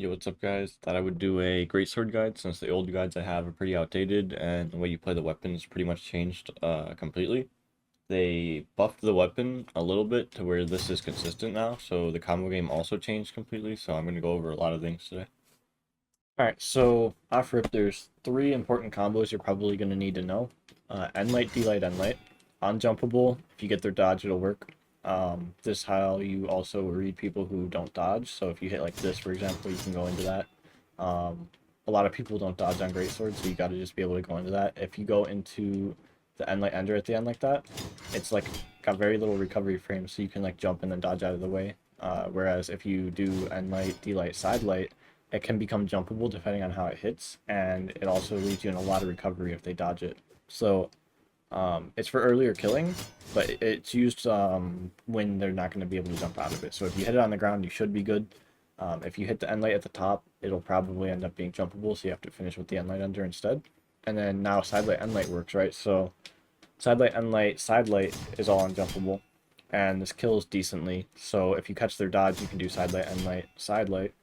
Yo, what's up, guys? Thought I would do a Greatsword guide since the old guides I have are pretty outdated and the way you play the weapons pretty much changed completely. They buffed the weapon a little bit to where this is consistent now, so the combo game also changed completely, so I'm going to go over a lot of things today. Alright, so off rip, there's three important combos you're probably going to need to know. N-Light, D-Light, N-Light. Unjumpable, if you get their dodge, it'll work. This is how you also read people who don't dodge. So if you hit like this, for example, you can go into that. A lot of people don't dodge on Greatsword, so you got to just be able to go into that. If you go into the end light ender at the end like that, it's like got very little recovery frame, so you can like jump and then dodge out of the way. Whereas if you do end light, D light, side light, it can become jumpable depending on how it hits, and it also leaves you in a lot of recovery if they dodge it. So it's for earlier killing, but it's used when they're not going to be able to jump out of it. So if you hit it on the ground, you should be good. If you hit the end light at the top, it'll probably end up being jumpable, so you have to finish with the end light under instead. And then now side light, end light works, right? So side light, end light, side light is all unjumpable, and this kills decently. So if you catch their dodge, you can do side light, end light, side light.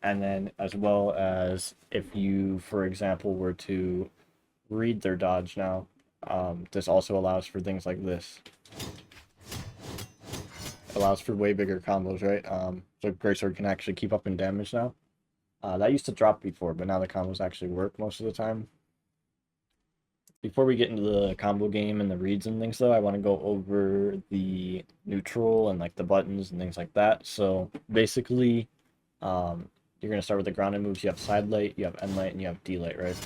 And then as well as if you, for example, were to read their dodge now, this also allows for things like this. Allows for way bigger combos, right? So Greatsword can actually keep up in damage now. That used to drop before, but now the combos actually work most of the time. Before we get into the combo game and the reads and things, though, I want to go over the neutral and like the buttons and things like that. So basically, you're going to start with the grounded moves. You have side light, you have end light, and you have D light, right?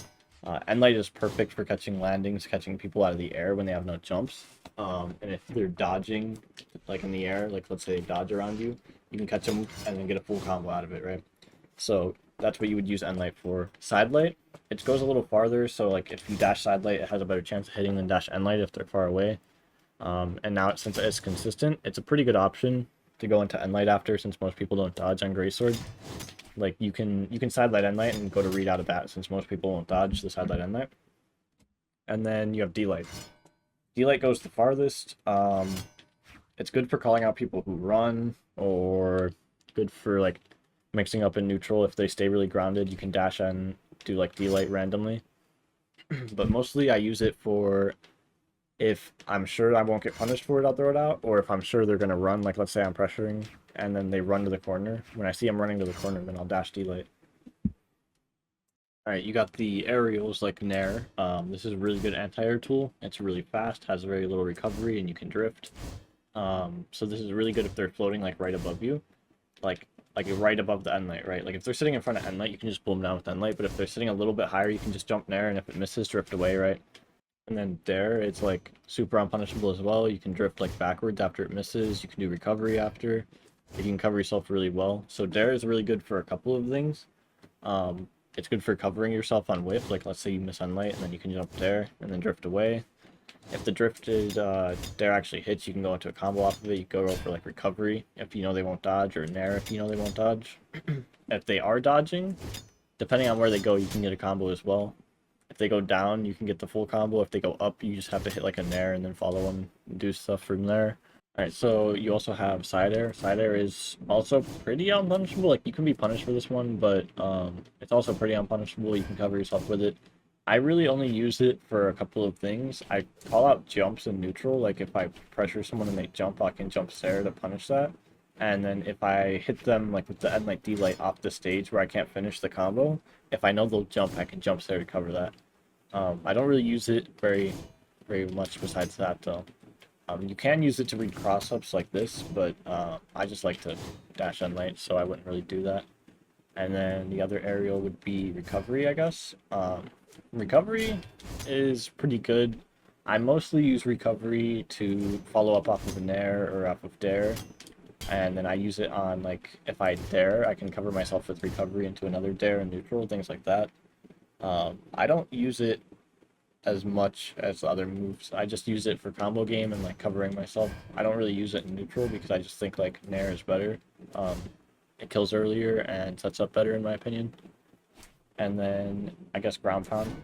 End light is perfect for catching landings, catching people out of the air when they have no jumps. And if they're dodging, like in the air, like let's say they dodge around you, you can catch them and then get a full combo out of it, right? So that's what you would use end light for. Side light, it goes a little farther, so like if you dash side light, it has a better chance of hitting than dash end light if they're far away. And now since it's consistent, it's a pretty good option to go into end light after, since most people don't dodge on Greatsword. Like you can side light end light and go to read out of bat, since most people won't dodge the side light end light. And then you have D light. D light goes the farthest. It's good for calling out people who run, or good for like mixing up in neutral. If they stay really grounded, you can dash and do like D light randomly. But mostly I use it for if I'm sure I won't get punished for it, I'll throw it out, or if I'm sure they're gonna run, like let's say I'm pressuring and then they run to the corner. When I see them running to the corner, then I'll dash D-Light. Alright, you got the aerials like Nair. This is a really good anti-air tool. It's really fast, has very little recovery, and you can drift. So this is really good if they're floating like right above you. Like right above the end light, right? Like if they're sitting in front of end light, you can just pull them down with end light, but if they're sitting a little bit higher, you can just jump Nair, and if it misses, drift away, right? And then Dare, it's like super unpunishable as well. You can drift like backwards after it misses. You can do recovery after. You can cover yourself really well. So Dare is really good for a couple of things. It's good for covering yourself on whiff. Like let's say you miss on light and then you can jump Dare and then drift away. If the drifted Dare actually hits, you can go into a combo off of it. You go for like recovery if you know they won't dodge, or Nair if you know they won't dodge. If they are dodging, depending on where they go, you can get a combo as well. If they go down, you can get the full combo. If they go up, you just have to hit like a Nair and then follow them and do stuff from there. Alright, so you also have side air. Side air is also pretty unpunishable. Like, you can be punished for this one, but it's also pretty unpunishable. You can cover yourself with it. I really only use it for a couple of things. I call out jumps in neutral. Like, if I pressure someone and they jump, I can jump Sarah to punish that. And then if I hit them like with the end light D light off the stage where I can't finish the combo, if I know they'll jump, I can jump Sarah to cover that. I don't really use it very much besides that, though. You can use it to read cross-ups like this, but I just like to dash on light, so I wouldn't really do that. And then the other aerial would be recovery, I guess. Recovery is pretty good. I mostly use recovery to follow up off of a Nair or off of Dare. And then I use it on, like, if I Dare, I can cover myself with recovery into another Dare and neutral, things like that. I don't use it as much as the other moves. I just use it for combo game and like covering myself. I don't really use it in neutral because I just think like Nair is better. It kills earlier and sets up better in my opinion. And then I guess ground pound.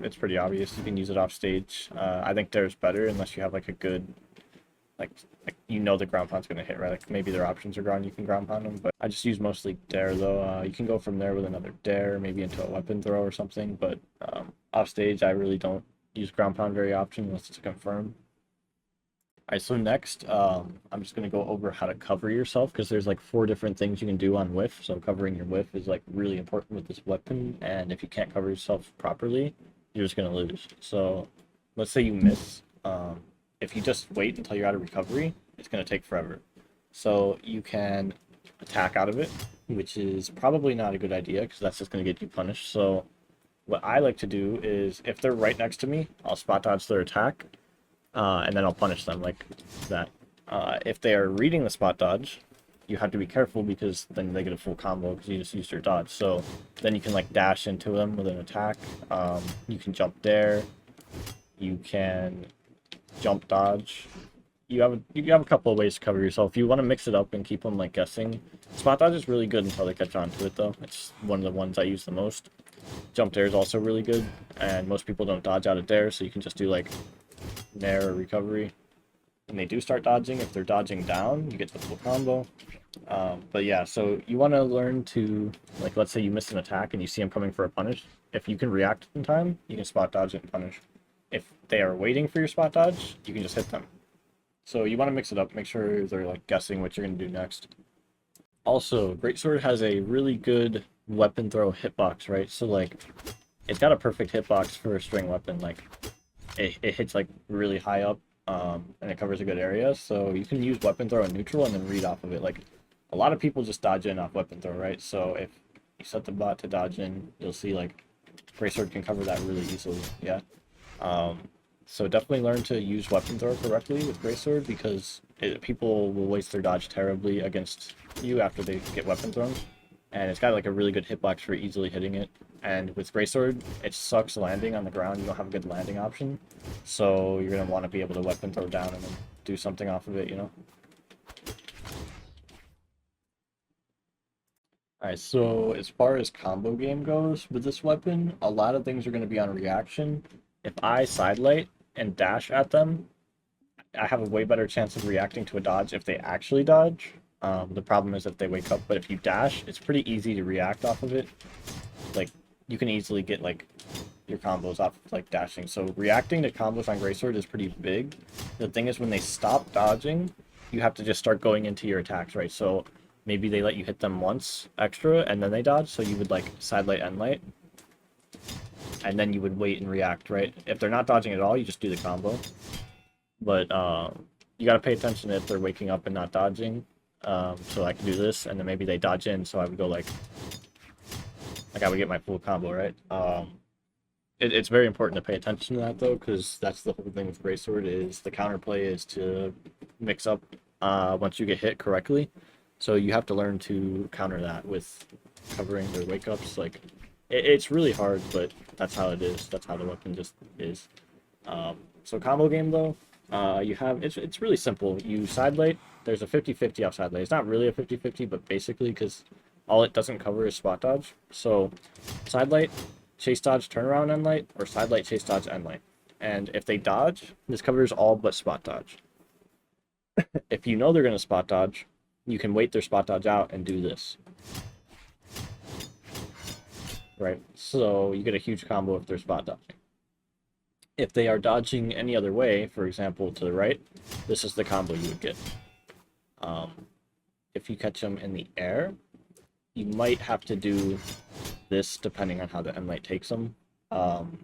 It's pretty obvious. You can use it off stage. I think Dare's better unless you have like a good like you know the ground pound's gonna hit, right? Like maybe their options are gone, you can ground pound them, but I just use mostly dare though. You can go from there with another dare, maybe into a weapon throw or something, but off stage I really don't use ground pound very often unless it's a confirm. Alright, so next, I'm just gonna go over how to cover yourself because there's like 4 different things you can do on whiff. So covering your whiff is like really important with this weapon, and if you can't cover yourself properly, you're just gonna lose. So let's say you miss. If you just wait until you're out of recovery, it's gonna take forever. So you can attack out of it, which is probably not a good idea because that's just gonna get you punished. So what I like to do is if they're right next to me, I'll spot dodge their attack. And then I'll punish them like that. If they are reading the spot dodge, you have to be careful because then they get a full combo because you just used your dodge. So then you can like dash into them with an attack. You can jump dare. You can jump dodge. You have a couple of ways to cover yourself. If you want to mix it up and keep them like guessing, spot dodge is really good until they catch on to it though. It's one of the ones I use the most. Jump dare is also really good, and most people don't dodge out of dare, so you can just do like nair or recovery. When they do start dodging, if they're dodging down, you get the full combo. But yeah, so you want to learn to, like, let's say you miss an attack and you see them coming for a punish. If you can react in time, you can spot dodge it and punish. If they are waiting for your spot dodge, you can just hit them. So you want to mix it up, make sure they're like guessing what you're going to do next. Also, Greatsword has a really good weapon throw hitbox, right? So like, it's got a perfect hitbox for a string weapon. Like, it hits like really high up, and it covers a good area. So you can use weapon throw in neutral and then read off of it. Like, a lot of people just dodge in off weapon throw, right? So if you set the bot to dodge in, you'll see like Greatsword can cover that really easily. Yeah. So definitely learn to use weapon throw correctly with Greatsword because people will waste their dodge terribly against you after they get weapon thrown. And it's got like a really good hitbox for easily hitting it. And with Greatsword, it sucks landing on the ground. You don't have a good landing option. So you're going to want to be able to weapon throw down and then do something off of it, you know? Alright, so as far as combo game goes with this weapon, a lot of things are going to be on reaction. If I sidelight and dash at them, I have a way better chance of reacting to a dodge if they actually dodge. The problem is if they wake up, but if you dash, it's pretty easy to react off of it. Like, you can easily get like your combos off of like dashing. So reacting to combos on Greatsword is pretty big. The thing is when they stop dodging, you have to just start going into your attacks, right? So maybe they let you hit them once extra and then they dodge, so you would like sidelight end light. And then you would wait and react, right? If they're not dodging at all, you just do the combo. But you gotta pay attention if they're waking up and not dodging. So I can do this, and then maybe they dodge in, so I would go like I would get my full combo, right? It's very important to pay attention to that though, because that's the whole thing with Greatsword is the counterplay is to mix up once you get hit correctly. So you have to learn to counter that with covering their wake ups. Like it's really hard, but that's how it is. That's how the weapon just is. So combo game though, you have it's really simple. You sidelight. There's a 50-50 off sidelight. It's not really a 50-50, but basically because all it doesn't cover is spot dodge. So sidelight, chase dodge, turnaround end light, or sidelight, chase dodge, end light. And if they dodge, this covers all but spot dodge. If you know they're going to spot dodge, you can wait their spot dodge out and do this. Right? So you get a huge combo if they're spot dodging. If they are dodging any other way, for example, to the right, this is the combo you would get. If you catch them in the air, you might have to do this depending on how the end light takes them. And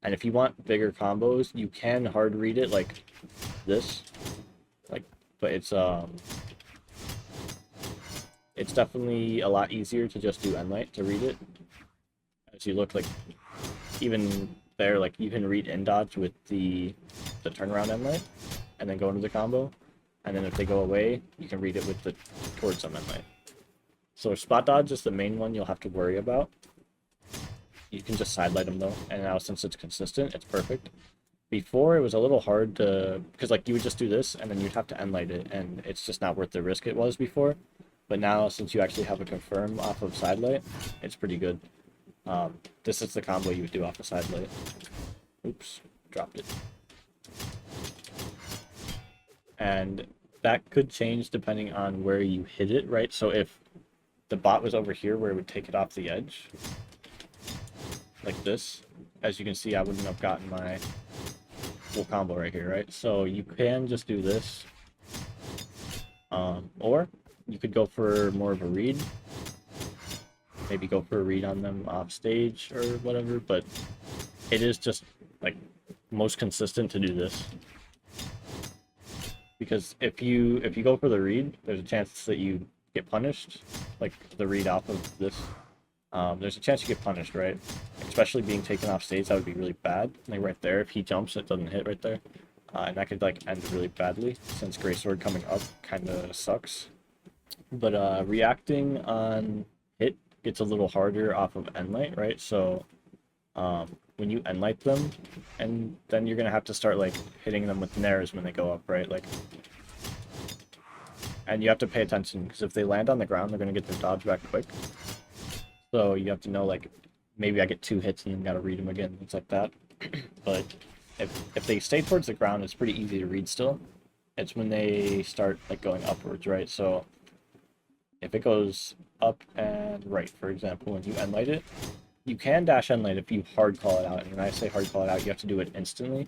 if you want bigger combos, you can hard read it like this. But it's definitely a lot easier to just do end light to read it. As you look, like even there, like you can read in dodge with the turnaround end light and then go into the combo. And then if they go away, you can read it with the towards them end light. So spot dodge is the main one you'll have to worry about. You can just sidelight them though, and now since it's consistent, it's perfect. Before it was a little hard to, because like you would just do this and then you'd have to end light it, and it's just not worth the risk it was before. But now since you actually have a confirm off of sidelight, it's pretty good. This is the combo you would do off of sidelight. Oops, dropped it. and that could change depending on where you hit it, right? So if the bot was over here where it would take it off the edge, like this, as you can see, I wouldn't have gotten my full combo right here, right? So you can just do this, or you could go for more of a read, maybe go for a read on them off stage or whatever, but it is just like most consistent to do this, because if you go for the read, there's a chance that you get punished, like the read off of this. There's a chance you get punished, right? Especially being taken off stage, that would be really bad. Like right there, if he jumps, it doesn't hit right there. And that could like end really badly, since Greatsword coming up kind of sucks. But reacting on hit gets a little harder off of Endlight, right? So when you Endlight them, and then you're gonna have to start like hitting them with Nairs when they go up, right? Like, and you have to pay attention, because if they land on the ground, they're gonna get their dodge back quick. So you have to know, like, maybe I get 2 hits and then gotta read them again, things like that. But if they stay towards the ground, it's pretty easy to read still. It's when they start like going upwards, right? So if it goes up and right, for example, when you Endlight it, you can dash Endlight if you hard call it out. And when I say hard call it out, you have to do it instantly.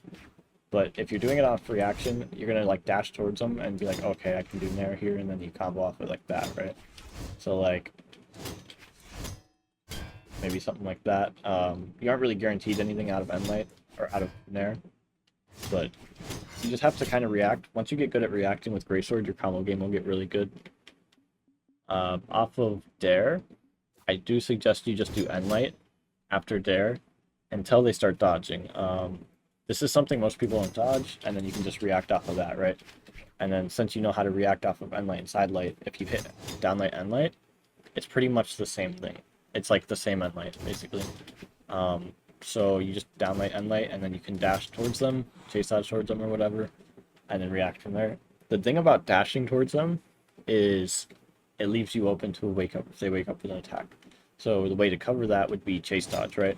But if you're doing it on free action, you're gonna like dash towards them and be like, okay, I can do Nair here, and then you combo off it like that, right? So like, maybe something like that. You aren't really guaranteed anything out of Endlight or out of Nair, but you just have to kind of react. Once you get good at reacting with Greatsword, your combo game will get really good. Off of Dare, I do suggest you just do Endlight after Dare until they start dodging. This is something most people don't dodge, and then you can just react off of that, right? And then since you know how to react off of Endlight and Sidelight, if you hit Downlight, Endlight, it's pretty much the same thing. It's like the same Endlight, basically. So you just Downlight, Endlight, and then you can dash towards them, chase dodge towards them or whatever, and then react from there. The thing about dashing towards them is it leaves you open to a wake up if they wake up with an attack. So the way to cover that would be chase dodge, right?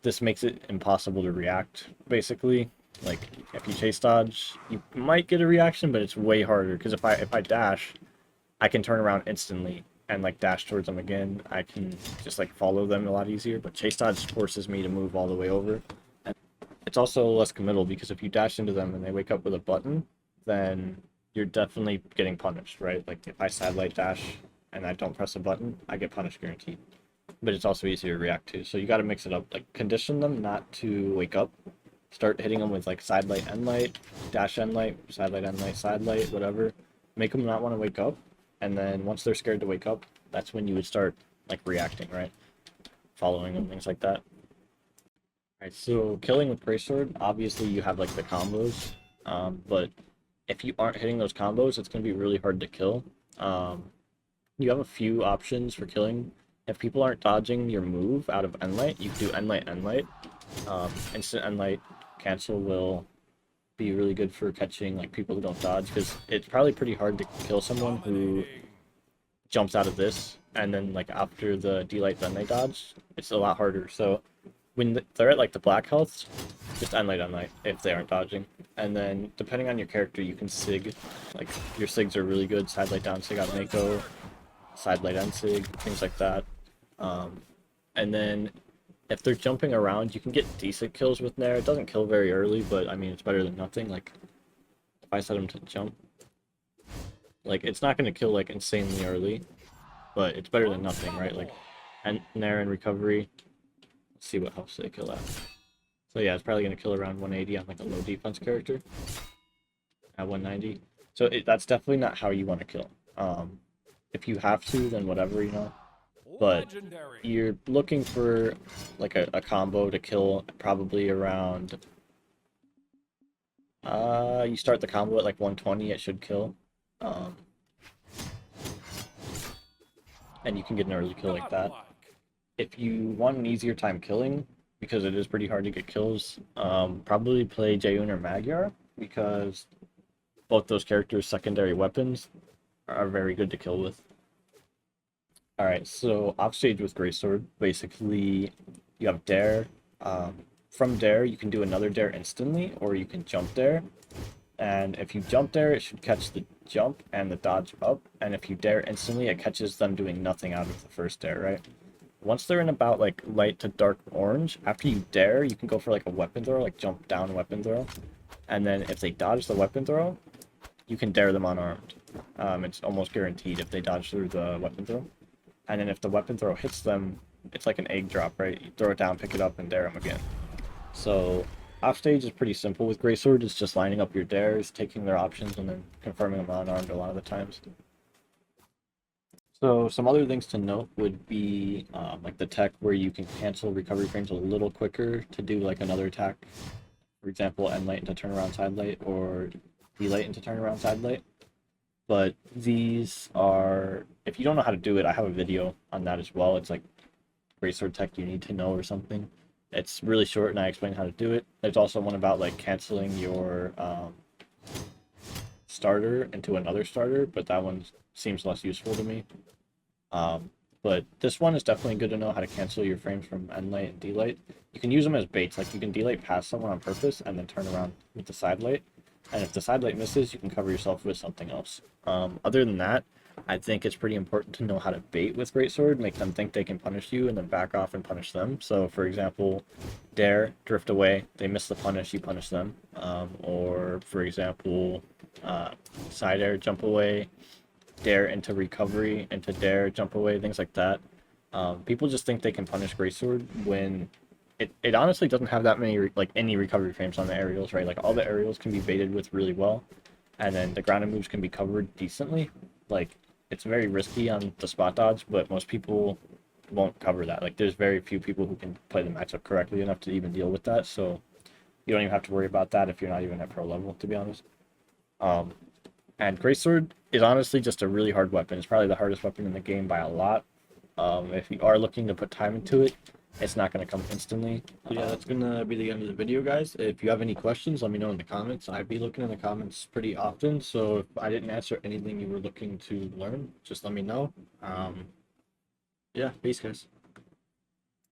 This makes it impossible to react, basically. Like, if you chase dodge, you might get a reaction, but it's way harder, because if I dash, I can turn around instantly and like dash towards them again. I can just like follow them a lot easier, but chase dodge forces me to move all the way over. And it's also less committal, because if you dash into them and they wake up with a button, then you're definitely getting punished, right? Like, if I sidelight dash and I don't press a button, I get punished guaranteed. But it's also easier to react to, so you got to mix it up. Like, condition them not to wake up. Start hitting them with like sidelight, Endlight, dash Endlight, sidelight, Endlight, sidelight, whatever. Make them not want to wake up, and then once they're scared to wake up, that's when you would start like reacting, right? Following them, things like that. Alright, so killing with Greatsword, obviously you have like the combos, but if you aren't hitting those combos, it's going to be really hard to kill. You have a few options for killing. If people aren't dodging your move out of Endlight, you can do Endlight, Endlight. Instant Endlight cancel will be really good for catching like people who don't dodge, because it's probably pretty hard to kill someone who jumps out of this and then like after the D-Light then they dodge. It's a lot harder. So when they're at like the black health, just Endlight, Endlight if they aren't dodging. And then depending on your character, you can sig. Like, your sigs are really good. Sidelight down sig on Mako, sidelight end sig, things like that. And then if they're jumping around, you can get decent kills with Nair. It doesn't kill very early, but I mean, it's better than nothing. Like, if I set him to jump, like, it's not going to kill like insanely early, but it's better than nothing, right? Like, and Nair and recovery, let's see what helps they kill at. So yeah, it's probably going to kill around 180 on like a low defense character at 190. So that's definitely not how you want to kill. If you have to, then whatever, you know. But you're looking for like a combo to kill probably around, you start the combo at like 120, it should kill. And you can get an early kill like that. If you want an easier time killing, because it is pretty hard to get kills, probably play Jaeun or Magyar, because both those characters' secondary weapons are very good to kill with. Alright, so offstage with Greatsword, basically you have Dare. From Dare, you can do another Dare instantly, or you can jump Dare. And if you jump dare, it should catch the jump and the dodge up. And if you dare instantly, it catches them doing nothing out of the first dare, right? Once they're in about like light to dark orange, after you dare, you can go for like a weapon throw, like jump down weapon throw. And then if they dodge the weapon throw, you can dare them unarmed. It's almost guaranteed if they dodge through the weapon throw. And then if the weapon throw hits them, it's like an egg drop, right? You throw it down, pick it up, and dare them again. So offstage is pretty simple with Greatsword. It's just lining up your dares, taking their options, and then confirming them unarmed a lot of the times. So some other things to note would be like the tech where you can cancel recovery frames a little quicker to do like another attack. For example, end light into turnaround side light, or D light into turnaround side light. But these are, if you don't know how to do it, I have a video on that as well. It's like Greatsword tech you need to know or something. It's really short and I explain how to do it. There's also one about like canceling your starter into another starter, but that one seems less useful to me. But this one is definitely good to know how to cancel your frames from end light and D light. You can use them as baits, like you can D light past someone on purpose and then turn around with the side light. And if the side light misses, you can cover yourself with something else. Other than that, I think it's pretty important to know how to bait with Greatsword, make them think they can punish you, and then back off and punish them. So, for example, dare, drift away, they miss the punish, you punish them. Or, for example, side air, jump away, dare into recovery, into dare, jump away, things like that. People just think they can punish Greatsword when it honestly doesn't have that many like any recovery frames on the aerials, right? Like all the aerials can be baited with really well, and then the grounded moves can be covered decently. Like it's very risky on the spot dodge, but most people won't cover that. Like there's very few people who can play the matchup correctly enough to even deal with that. So you don't even have to worry about that if you're not even at pro level, to be honest. And Greatsword is honestly just a really hard weapon. It's probably the hardest weapon in the game by a lot. If you are looking to put time into it, it's not going to come instantly. Yeah, that's going to be the end of the video, guys. If you have any questions, let me know in the comments. I'd be looking in the comments pretty often, so if I didn't answer anything you were looking to learn, just let me know. Yeah, peace, guys.